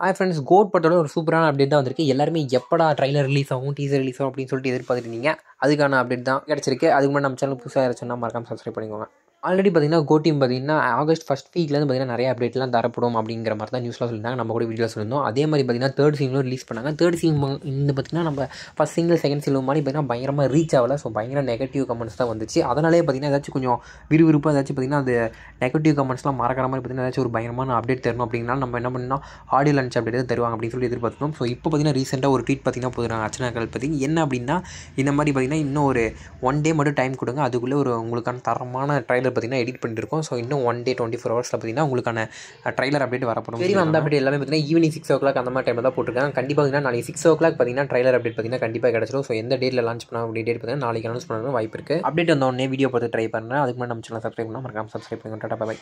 Hi friends, code படத்தோட ஒரு சூப்பரான அப்டேட் தான் வந்திருக்கு. எல்லாருமே எப்படா ட்ரைலர் ரிலீஸ் ஆகும், டீசர் ரிலீஸ் ஆகும் அப்படின்னு சொல்லிட்டு எதிர்பார்த்துட்டு இருந்தீங்க. அதுக்கான அப்டேட் தான் கிடச்சிருக்கு. அதுக்கு முன்னாடி நம்ம சேனல் புதுசாக யாராச்சும் மறக்காம சப்ஸ்கிரைப் பண்ணிக்கோங்க. ஆல்ரெடி பார்த்தீங்கன்னா கோ டீம் பார்த்தீங்கன்னா ஆகஸ்ட் ஃபஸ்ட் வீக்லேருந்து பார்த்தீங்கன்னா நிறைய அப்டேட்லாம் தரப்படும் அப்படிங்கிற மாதிரி தான் நியூஸ்லாம் சொல்லியிருந்தாங்க. நம்ம கூட வீடியோவில் சொல்லியிருந்தோம். அதே மாதிரி பார்த்தீங்கன்னா தேர்ட் சீங்களும் ரிலீஸ் பண்ணாங்க. தேர்ட் சீங் இந்த பார்த்தீங்கன்னா நம்ம ஃபஸ்ட் சிங்கிள் செகண்ட் சீங்கிள் மாதிரி பார்த்தீங்கன்னா பயங்கரமாக ரீச் ஆகலை. ஸோ பயங்கர நெகட்டிவ் கமெண்ட்ஸ் தான் வந்துச்சு. அதனாலே பார்த்தீங்கன்னா ஏதாச்சும் கொஞ்சம் விறுவிறுப்பாக ஏதாச்சும் பார்த்தீங்கன்னா அது நெகட்டிவ் கமெண்ட்ஸ்லாம் மறக்கிற மாதிரி பார்த்தீங்கன்னா ஏதாச்சும் ஒரு பயங்கரமான அப்டேட் தரணும் அப்படின்னா நம்ம என்ன பண்ணோம், ஆடியோ லான்ச் அப்டேட் தான் தருவாங்க அப்படின்னு சொல்லி எதிர்பார்த்தோம். ஸோ இப்போ பார்த்தீங்கன்னா ரீசெண்டாக ஒரு ட்வீட் பார்த்தீங்கன்னா போதுறாங்க அர்ச்சனா பற்றி என்ன அப்படின்னா, இந்த மாதிரி பார்த்தீங்கன்னா இன்னும் ஒரு 1 டே மட்டும் டைம் கொடுங்க, அதுக்குள்ளே ஒரு உங்களுக்கான தரமான ட்ரைலர் பார்த்தீங்கன்னா எடிட் பண்ணிட்டு இருக்கோம். ஸோ இன்னும் 1 டே 24 ஹவர்ஸில் பார்த்தீங்கன்னா உங்களுக்கான ட்ரைலர் அப்டேட் வரப்படும். சரி, அந்த அப்டேட் எல்லாமே பார்த்தீங்கன்னா ஈவினிங் 6 o'clock அந்த மாதிரி டைமில் தான் போட்டிருக்காங்க. கண்டிப்பாக பார்த்தீங்கன்னா நாளைக்கு 6 o'clock பார்த்தீங்கன்னா ட்ரைலர் அப்டேட் பார்த்தீங்கன்னா கண்டிப்பாக கிடச்சிடும். ஸோ எந்த டேட்டில் லான்ச் பண்ண அப்படி டேட் பார்த்தீங்கன்னா நாளைக்கு அனௌன்ஸ் பண்ணணும் வாய்ப்பு இருக்குது. அப்டேட் வந்த உடனே வீடியோ பார்த்து ட்ரை பண்ணுறேன். அதுக்கு முன்னாடி நம்ம சேனல் சப்ஸ்கிரைப் பண்ணால் மறக்காம சப்ஸ்கிரைப் பண்ணுங்க. டாடா, பை.